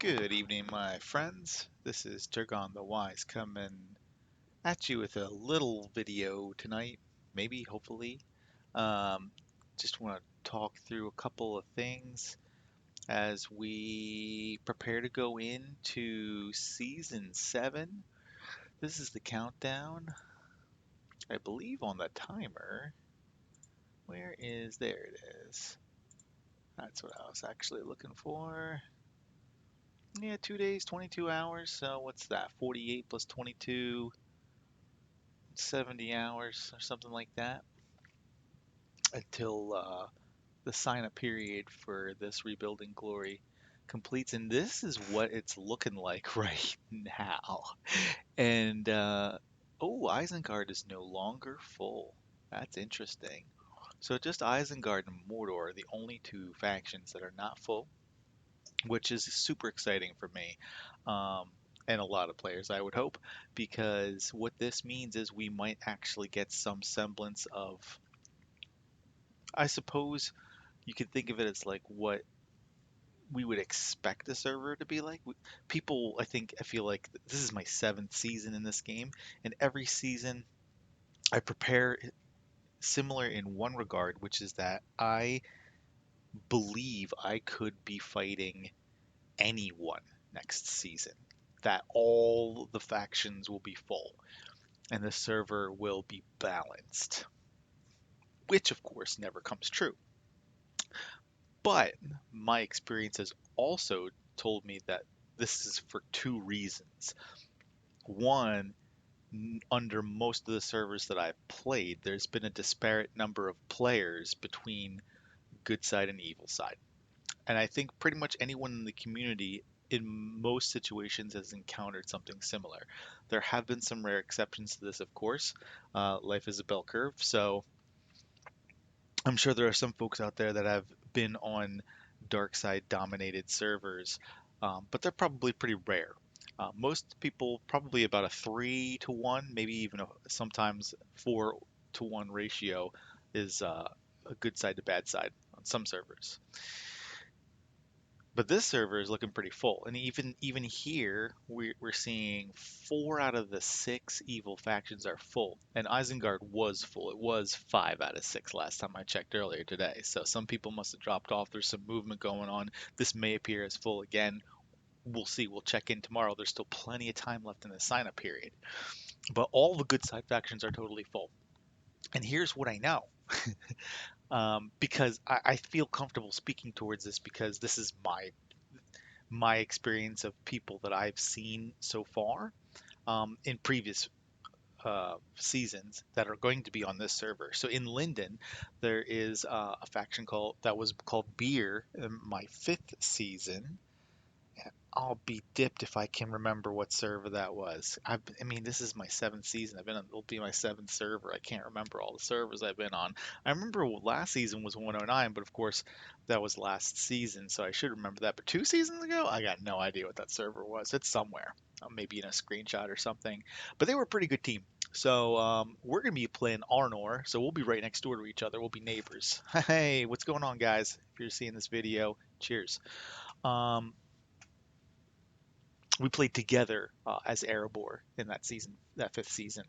Good evening, my friends. This is Turgon the Wise coming at you with a little video tonight, maybe, hopefully. Um, just want to talk through a couple of things as we prepare to go into Season 7. This is the countdown, I believe, on the timer. Where is, there it is. That's what I was actually looking for. Yeah, 2 days, 22 hours. So what's that? 48 plus 22. 70 hours or something like that until the sign up period for this Rebuilding Glory completes. And this is what it's looking like right now. And oh, Isengard is no longer full. That's interesting. So just Isengard and Mordor are the only two factions that are not full, which is super exciting for me. Um, and a lot of players, I would hope, because what this means is we might actually get some semblance of, I suppose you could think of it as like what we would expect a server to be like. People, I feel like this is my seventh season in this game, and every season I prepare similar in one regard, which is that I believe I could be fighting anyone next season. That all the factions will be full and the server will be balanced, which of course never comes true. But my experience has also told me that this is for two reasons. One, under most of the servers that I've played, there's been a disparate number of players between good side and evil side. And I think pretty much anyone in the community in most situations has encountered something similar. There have been some rare exceptions to this, of course. Life is a bell curve, so I'm sure there are some folks out there that have been on dark side dominated servers, but they're probably pretty rare. Most people probably about a 3 to 1, maybe even sometimes 4 to 1 ratio is a good side to bad side on some servers. But this server is looking pretty full, and even here we're seeing 4 out of the 6 evil factions are full, and Isengard was full. It was 5 out of 6 last time I checked earlier today. So some people must have dropped off. There's some movement going on. This may appear as full again. We'll see. We'll check in tomorrow. There's still plenty of time left in the sign up period, but all the good side factions are totally full. And here's what I know. Because I feel comfortable speaking towards this because this is my experience of people that I've seen so far in previous seasons that are going to be on this server. So in Linden, there is a faction called Beer in my 5th season. I'll be dipped if I can remember what server that was. I mean, this is my 7th season. It'll be my 7th server. I can't remember all the servers I've been on. I remember last season was 109, but of course that was last season, so I should remember that. But 2 seasons ago, I got no idea what that server was. It's somewhere, maybe in a screenshot or something. But they were a pretty good team. So we're gonna be playing Arnor, so we'll be right next door to each other. We'll be neighbors. Hey, what's going on, guys? If you're seeing this video, cheers. Um, we played together as Erebor in that season, that 5th season.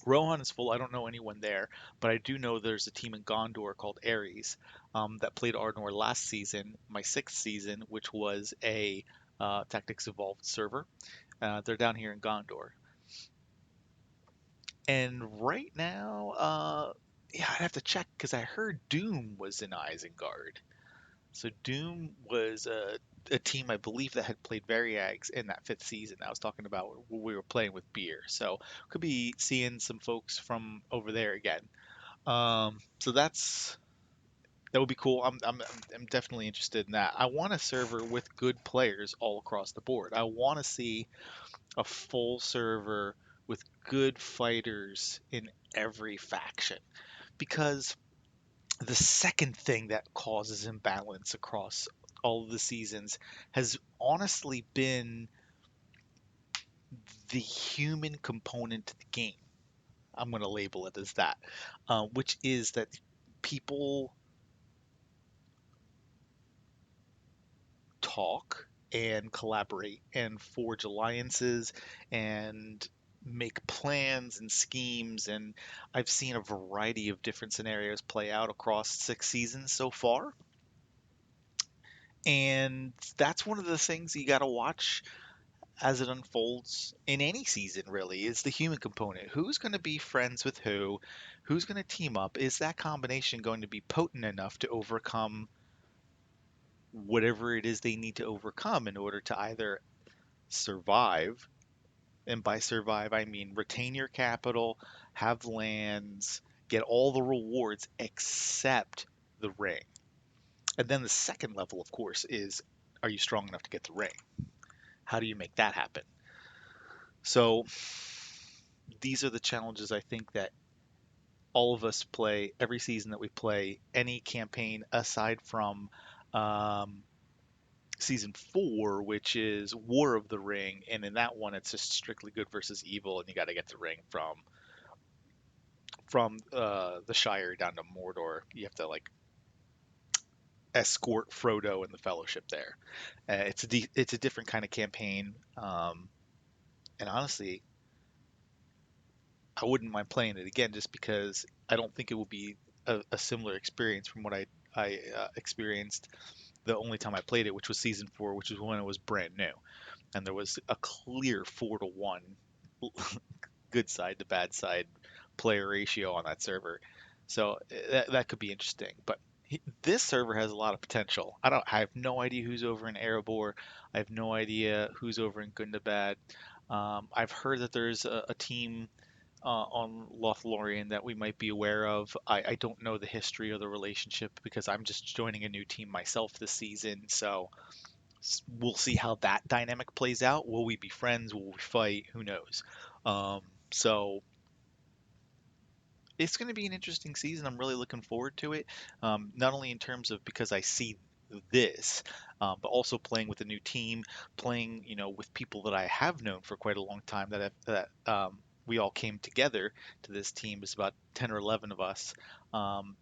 Rohan is full. I don't know anyone there, but I do know there's a team in Gondor called Ares that played Ardnor last season, my 6th season, which was a Tactics Evolved server. They're down here in Gondor. And right now, yeah, I'd have to check because I heard Doom was in Isengard. So Doom was a team I believe that had played Variags in that 5th season. I was talking about when we were playing with beer. So could be seeing some folks from over there again. So that would be cool. I'm definitely interested in that. I want a server with good players all across the board. I want to see a full server with good fighters in every faction because the second thing that causes imbalance across all of the seasons has honestly been the human component to the game. I'm going to label it as that, which is that people talk and collaborate and forge alliances and make plans and schemes. And I've seen a variety of different scenarios play out across 6 seasons so far. And that's one of the things you got to watch as it unfolds in any season, really, is the human component. Who's going to be friends with who? Who's going to team up? Is that combination going to be potent enough to overcome whatever it is they need to overcome in order to either survive? And by survive, I mean retain your capital, have lands, get all the rewards except the ring. And then the second level, of course, is, are you strong enough to get the ring? How do you make that happen? So these are the challenges I think that all of us play every season that we play any campaign aside from um, season 4, which is War of the Ring, and in that one it's just strictly good versus evil, and you got to get the ring from the Shire down to Mordor. You have to like escort Frodo and the Fellowship there. It's a different kind of campaign, and honestly, I wouldn't mind playing it again just because I don't think it will be a similar experience from what I experienced the only time I played it, which was season 4, which was when it was brand new, and there was a clear 4-to-1 good side to bad side player ratio on that server. So that could be interesting. But this server has a lot of potential. I have no idea who's over in Erebor. I have no idea who's over in Gundabad. I've heard that there's a team on Lothlorien that we might be aware of. I don't know the history or the relationship because I'm just joining a new team myself this season. So we'll see how that dynamic plays out. Will we be friends? Will we fight? Who knows? Um, so it's going to be an interesting season. I'm really looking forward to it. Not only in terms of because I see this, but also playing with a new team, playing with people that I have known for quite a long time that we all came together to this team. It's about 10 or 11 of us. Um,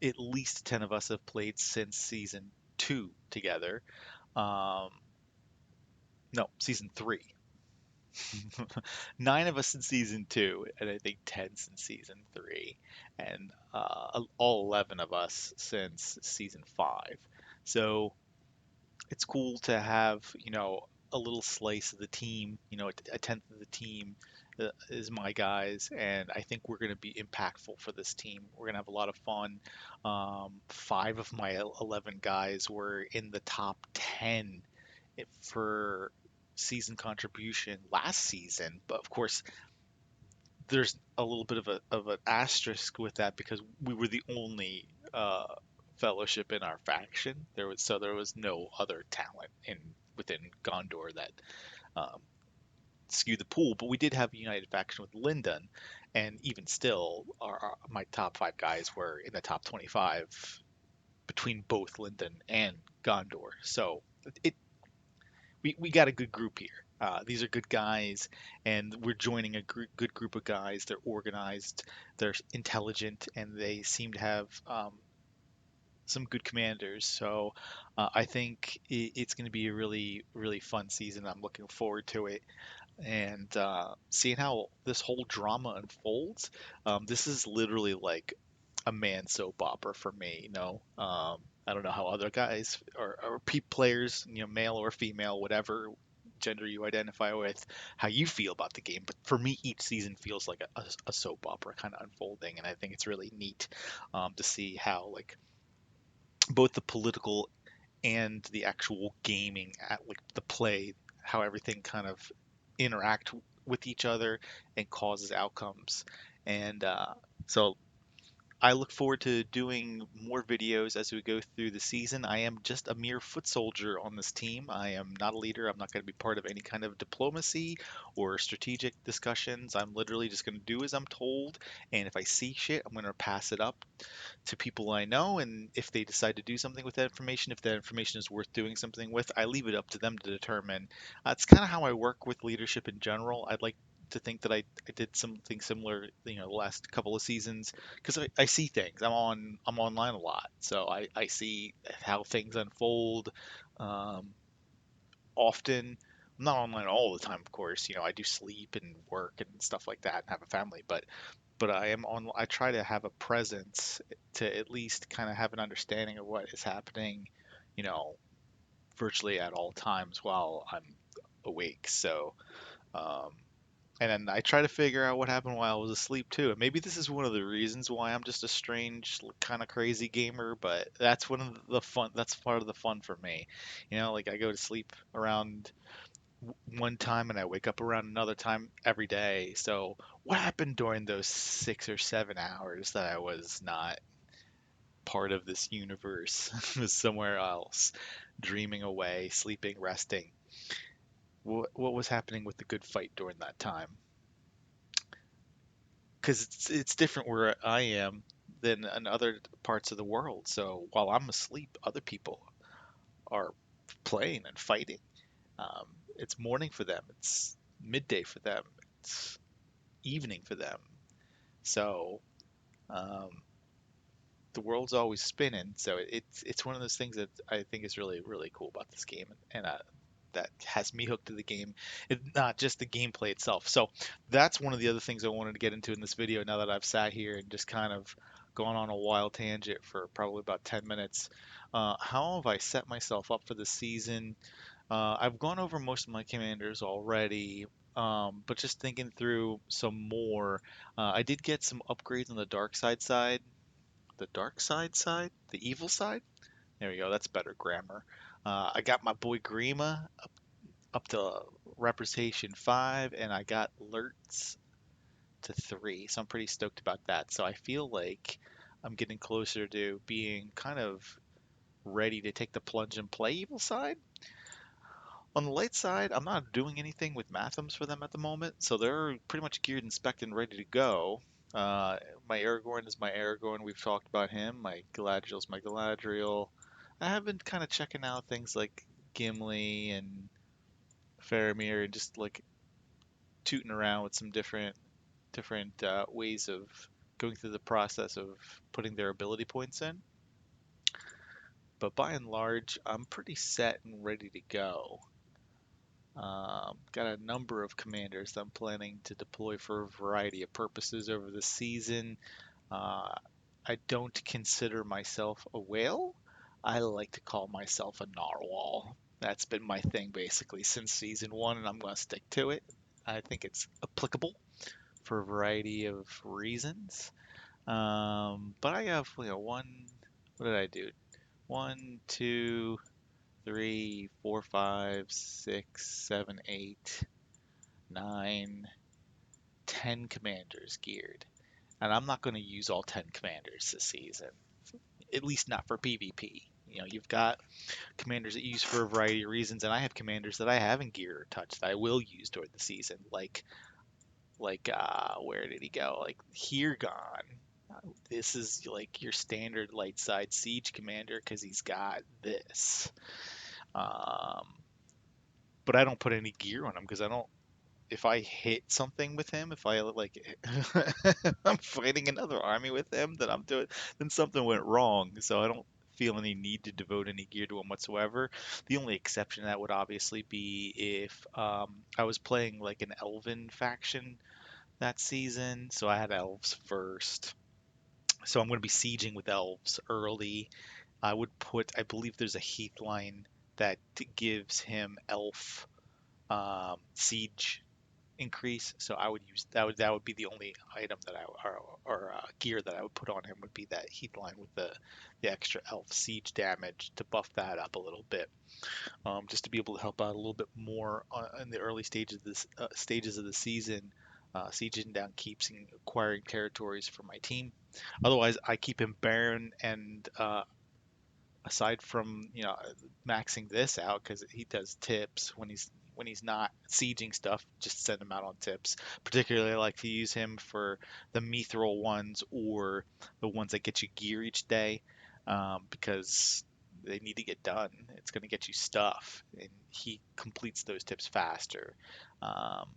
at least 10 of us have played since season 2 together. Um, no, season 3. 9 of us in season 2, and I think 10 since season 3, and all 11 of us since season 5. So it's cool to have, a little slice of the team, a tenth of the team is my guys, and I think we're going to be impactful for this team. We're going to have a lot of fun. 5 of my 11 guys were in the top 10 for season contribution last season, but of course there's a little bit of an asterisk with that because we were the only fellowship in our faction. There was no other talent in within Gondor that um, skewed the pool, but we did have a united faction with Lyndon, and even still, my top 5 guys were in the top 25 between both Lyndon and Gondor. So it we got a good group here. These are good guys, and we're joining a good group of guys. They're organized, they're intelligent, and they seem to have some good commanders. So I think it's going to be a really, really fun season. I'm looking forward to it and seeing how this whole drama unfolds. This is literally like a man soap opera for me. I don't know how other guys or players, male or female, whatever gender you identify with, how you feel about the game. But for me, each season feels like a soap opera kind of unfolding, and I think it's really neat to see how like both the political and the actual gaming at like the play, how everything kind of interact with each other and causes outcomes. And so I look forward to doing more videos as we go through the season. I am just a mere foot soldier on this team. I am not a leader. I'm not going to be part of any kind of diplomacy or strategic discussions. I'm literally just going to do as I'm told. And if I see shit, I'm going to pass it up to people I know, and if they decide to do something with that information, if that information is worth doing something with, I leave it up to them to determine. It's kind of how I work with leadership in general. I'd like to think that I did something similar, the last couple of seasons, because I see things. I'm online a lot, so I see how things unfold. Um, often. I'm not online all the time, of course. I do sleep and work and stuff like that and have a family, but I am on. I try to have a presence to at least kind of have an understanding of what is happening, you know, virtually at all times while I'm awake. So, um, and then I try to figure out what happened while I was asleep too. And maybe this is one of the reasons why I'm just a strange, kind of crazy gamer, but that's one of the fun, that's part of the fun for me. Like I go to sleep around one time and I wake up around another time every day. So what happened during those 6 or 7 hours that I was not part of this universe, was somewhere else, dreaming away, sleeping, resting? What was happening with the good fight during that time? Because it's different where I am than in other parts of the world. So while I'm asleep, other people are playing and fighting. Um, it's morning for them. It's midday for them. It's evening for them. So um, the world's always spinning. So it's one of those things that I think is really really cool about this game, and that has me hooked to the game. It's not just the gameplay itself. So that's one of the other things I wanted to get into in this video. Now that I've sat here and just kind of gone on a wild tangent for probably about 10 minutes, how have I set myself up for the season? I've gone over most of my commanders already. But just thinking through some more, I did get some upgrades on the side, the the evil side. There we go. That's better grammar. I got my boy Grima up to representation 5, and I got alerts to 3. So I'm pretty stoked about that. So I feel like I'm getting closer to being kind of ready to take the plunge and play evil side. On the light side, I'm not doing anything with Mathams for them at the moment, so they're pretty much geared and spec'd and ready to go. Uh, my Aragorn is my Aragorn. We've talked about him. My Galadriel's my Galadriel. I have been kind of checking out things like Gimli and Faramir and just like tooting around with some different ways of going through the process of putting their ability points in. But by and large, I'm pretty set and ready to go. Got a number of commanders that I'm planning to deploy for a variety of purposes over the season. Uh, I don't consider myself a whale. I like to call myself a narwhal. That's been my thing basically since season 1, and I'm going to stick to it. I think it's applicable for a variety of reasons. But I have, one. What did I do? One, two, three, four, five, six, seven, eight, 9, 10 commanders geared. And I'm not going to use all 10 commanders this season, at least not for PvP. You've got commanders that you use for a variety of reasons, and I have commanders that I haven't geared or touched that I will use during the season, where did he go? Like Hirgon. This is like your standard light side siege commander because he's got this. Um, but I don't put any gear on him because I don't if I hit something with him, if I like, I'm fighting another army with him, then something went wrong. So I don't feel any need to devote any gear to him whatsoever. The only exception to that would obviously be if I was playing like an elven faction that season, so I had elves first. So I'm going to be sieging with elves early. I believe there's a heath line that gives him elf siege increase. So I would use that would be the only item that or gear that I would put on him would be that heath line with the extra elf siege damage to buff that up a little bit, just to be able to help out a little bit more in the early stages of the season, sieging down keeps and acquiring territories for my team. Otherwise, I keep him barren and aside from maxing this out because he does tips when he's not sieging stuff, just send him out on tips. Particularly, I like to use him for the mithril ones or the ones that get you gear each day, because they need to get done. It's going to get you stuff, and he completes those tips faster. Um,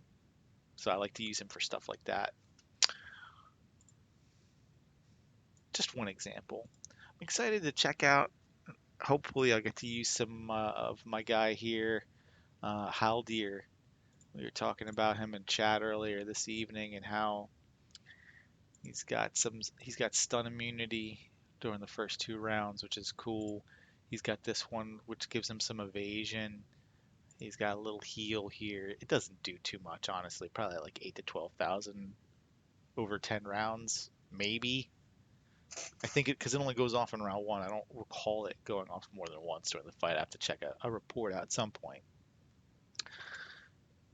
so I like to use him for stuff like that. Just one example. I'm excited to check out. Hopefully I'll get to use some of my guy here. Haldir, we were talking about him in chat earlier this evening and how he's got stun immunity during the first 2 rounds, which is cool. He's got this one which gives him some evasion. He's got a little heal here. It doesn't do too much, honestly. Probably like 8 to 12,000 over 10 rounds, maybe. I think it because it only goes off in round one. I don't recall it going off more than once during the fight. I have to check a report out at some point.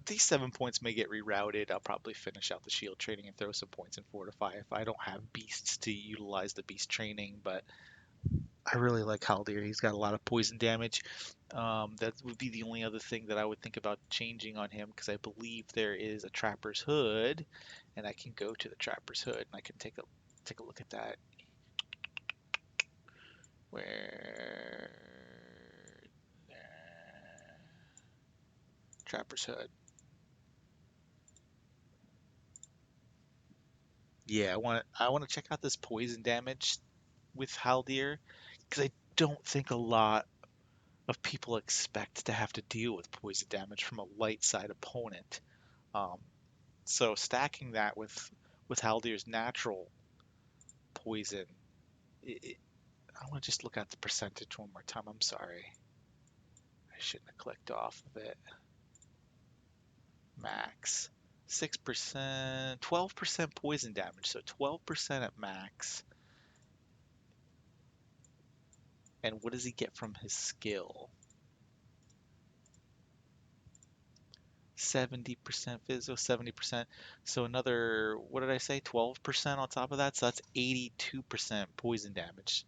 These 7 points may get rerouted. I'll probably finish out the shield training and throw some points in Fortify if I don't have beasts to utilize the beast training. But I really like Haldir. He's got a lot of poison damage. That would be the only other thing that I would think about changing on him because I believe there is a Trapper's Hood, and I can go to the Trapper's Hood and I can take a look at that. Where Trapper's Hood. Yeah, I want to check out this poison damage with Haldir because I don't think a lot of people expect to have to deal with poison damage from a light side opponent. Um, so stacking that with Haldir's natural poison, I want to just look at the percentage one more time. I'm sorry, I shouldn't have clicked off of it. Max 6%, 12% poison damage, so 12% at max. And what does he get from his skill? 70% physical, 70%. So another, what did I say? 12% on top of that. So that's 82% poison damage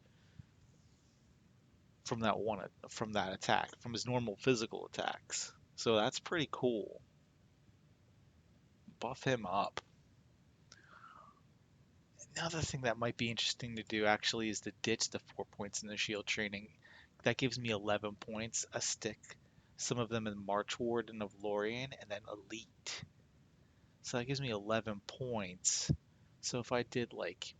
from from that attack, from his normal physical attacks. So that's pretty cool. Buff him up. Another thing that might be interesting to do actually is to ditch the 4 points in the shield training. That gives me 11 points, a stick, some of them in March Warden of Lorien, and then Elite. So that gives me 11 points. So if I did like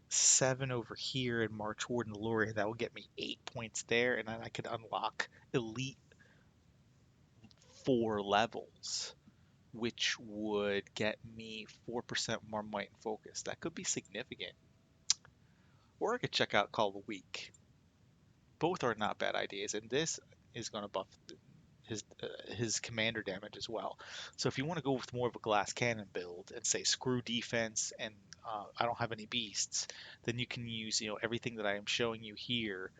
7 over here in March Warden Lorien, that would get me 8 points there, and then I could unlock Elite 4 levels, which would get me 4% more might and focus. That could be significant. Or I could check out Call of the Week. Both are not bad ideas, and this is going to buff his commander damage as well. So if you want to go with more of a glass cannon build and say screw defense and I don't have any beasts, then you can use everything that I am showing you here,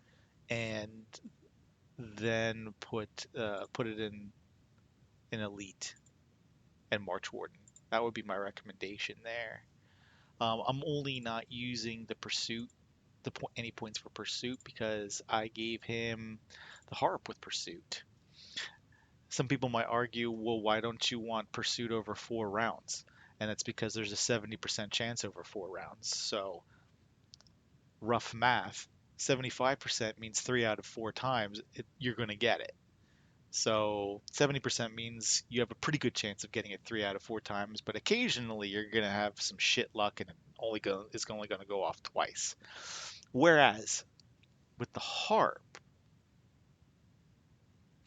and then put it in elite and March Warden. That would be my recommendation there. I'm only not using the pursuit, any points for pursuit because I gave him the harp with pursuit. Some people might argue, well, why don't you want pursuit over 4 rounds? And it's because there's a 70% chance over 4 rounds. So rough math, 75% means 3 out of 4 times you're going to get it. So 70% means you have a pretty good chance of getting it 3 out of 4 times, but occasionally you're going to have some shit luck and it's only going to go off twice. Whereas with the harp,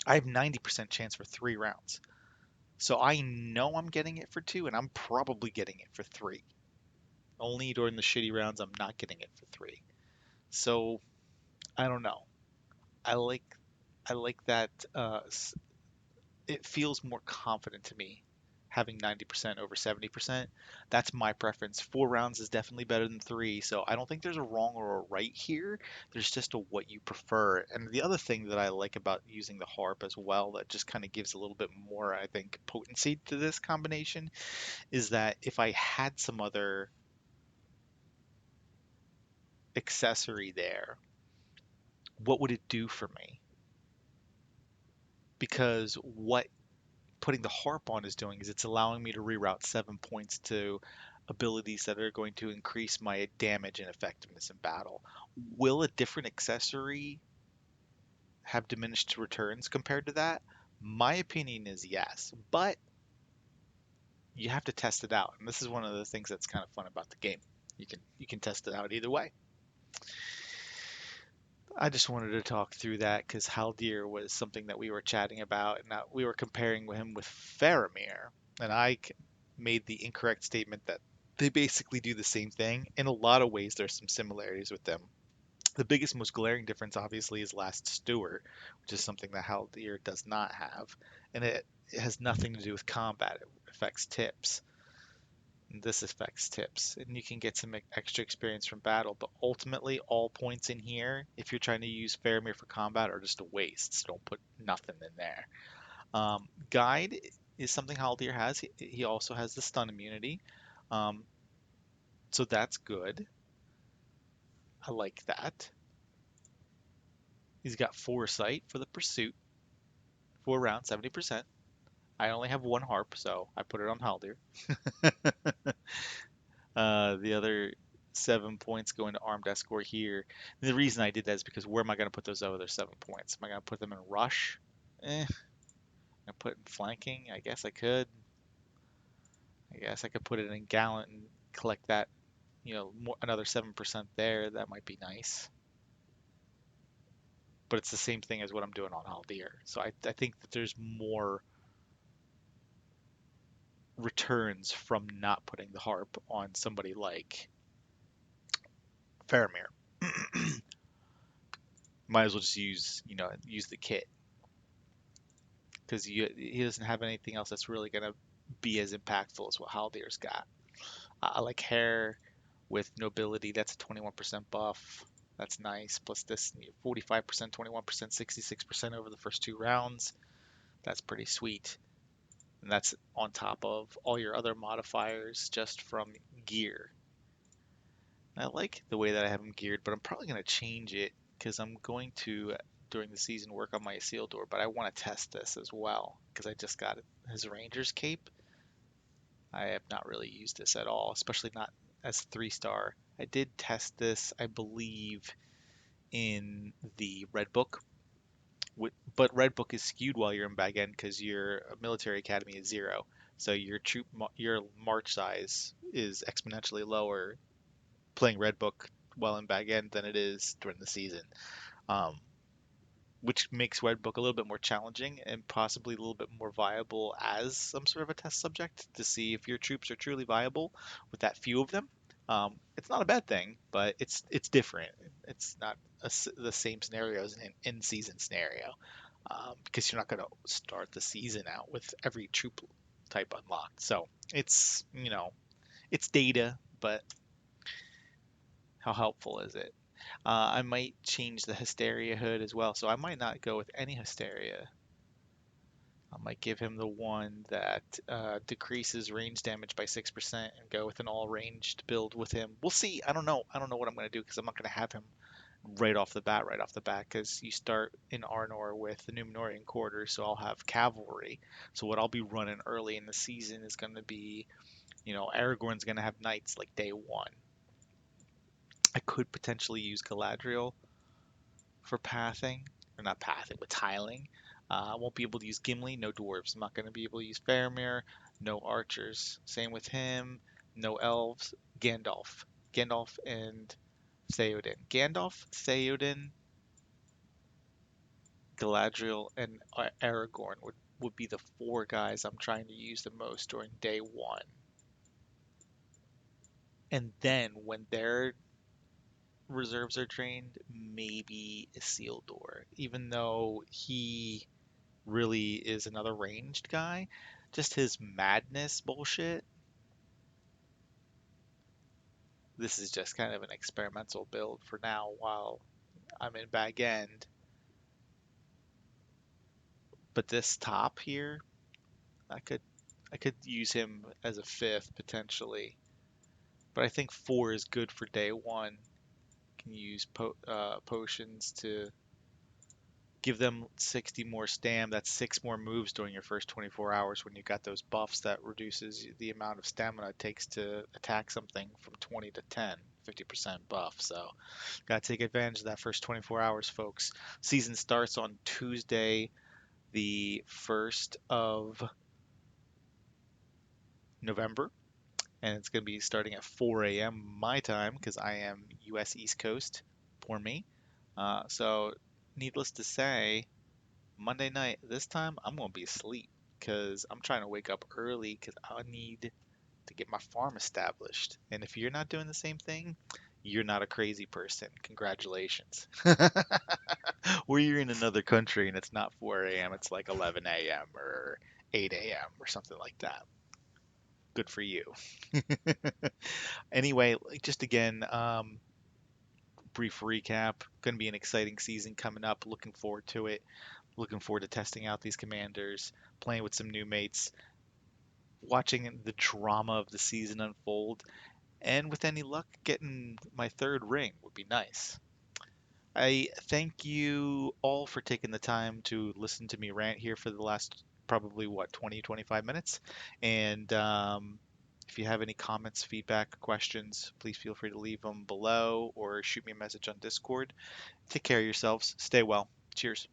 I have 90% chance for 3 rounds. So I know I'm getting it for 2, and I'm probably getting it for 3. Only during the shitty rounds I'm not getting it for 3. So I don't know. I like I like that it feels more confident to me having 90% over 70%. That's my preference. 4 rounds is definitely better than 3, so I don't think there's a wrong or a right here. There's just a what you prefer. And the other thing that I like about using the harp as well that just kind of gives a little bit more, I think, potency to this combination is that if I had some other accessory there, what would it do for me? Because what putting the harp on is doing is it's allowing me to reroute 7 points to abilities that are going to increase my damage and effectiveness in battle. Will a different accessory have diminished returns compared to that? My opinion is yes, but you have to test it out. And this is one of the things that's kind of fun about the game. You can test it out either way. I just wanted to talk through that because Haldir was something that we were chatting about, and we were comparing him with Faramir, and made the incorrect statement that they basically do the same thing. In a lot of ways, there's some similarities with them. The biggest, most glaring difference, obviously, is Last Steward, which is something that Haldir does not have, and it has nothing to do with combat. It affects tips. And this affects tips, and you can get some extra experience from battle. But ultimately, all points in here, if you're trying to use Faramir for combat, are just a waste. So don't put nothing in there. Guide is something Haldir has. He also has the stun immunity, um, so that's good. I like that. He's got foresight for the pursuit, 4 rounds, 70%. I only have one harp, so I put it on Haldir. The other 7 points go into armed escort here. And the reason I did that is because where am I going to put those other 7 points? Am I going to put them in rush? I put in flanking. I guess I could. I guess I could put it in gallant and collect that, another 7% there. That might be nice. But it's the same thing as what I'm doing on Haldir. So I think that there's more returns from not putting the harp on somebody like Faramir. Might as well just use the kit because he doesn't have anything else that's really gonna be as impactful as what Haldir's got. I like hair with nobility. That's a 21% buff. That's nice. Plus this 45%, 21%, 66% over the first 2 rounds. That's pretty sweet. And that's on top of all your other modifiers just from gear. I like the way that I have him geared, but I'm probably going to change it because I'm going to, during the season, work on my Isildur, but I want to test this as well because I just got his Ranger's Cape. I have not really used this at all, especially not as 3-star. I did test this, I believe, in the Red Book, but Red Book is skewed while you're in Bag End because your military academy is 0. So your march size is exponentially lower playing Red Book while in Bag End than it is during the season, um, which makes Red Book a little bit more challenging and possibly a little bit more viable as some sort of a test subject to see if your troops are truly viable with that few of them. It's not a bad thing, but it's different. It's not the same scenario as an in-season scenario because you're not going to start the season out with every troop type unlocked. So it's data, but how helpful is it? I might change the Hysteria hood as well, so I might not go with any Hysteria. I might give him the one that decreases range damage by 6% and go with an all ranged build with him. We'll see. I don't know. I don't know what I'm going to do because I'm not going to have him right off the bat, because you start in Arnor with the Numenorian quarter, so I'll have cavalry. So what I'll be running early in the season is going to be, Aragorn's going to have knights like day one. I could potentially use Galadriel for pathing, or not pathing, but tiling. I won't be able to use Gimli, no dwarves. I'm not going to be able to use Faramir, no archers. Same with him, no elves. Gandalf and Theoden. Gandalf, Theoden, Galadriel, and Aragorn would be the 4 guys I'm trying to use the most during day one. And then when their reserves are drained, maybe Isildur, even though he really is another ranged guy. Just his madness bullshit. This is just kind of an experimental build for now while I'm in Bag End. But this top here, I could I could use him as a 5th potentially. But I think 4 is good for day one. Can use potions to give them 60 more stam. That's 6 more moves during your first 24 hours when you got those buffs that reduces the amount of stamina it takes to attack something from 20 to 10, 50% buff. So, gotta take advantage of that first 24 hours, folks. Season starts on Tuesday, the 1st of November, and it's gonna be starting at 4 a.m. my time because I am US East Coast for me. So, needless to say, Monday night, this time I'm gonna be asleep because I'm trying to wake up early because I need to get my farm established. And if you're not doing the same thing, you're not a crazy person. Congratulations. Or you're in another country and it's not 4 a.m., it's like 11 a.m. or 8 a.m. or something like that. Good for you. Anyway, like, just again, brief recap. Going to be an exciting season coming up. Looking forward to it. Looking forward to testing out these commanders, playing with some new mates, watching the drama of the season unfold, and with any luck, getting my third ring would be nice. I thank you all for taking the time to listen to me rant here for the last probably what 20, 25 minutes. And if you have any comments, feedback, questions, please feel free to leave them below or shoot me a message on Discord. Take care of yourselves. Stay well. Cheers.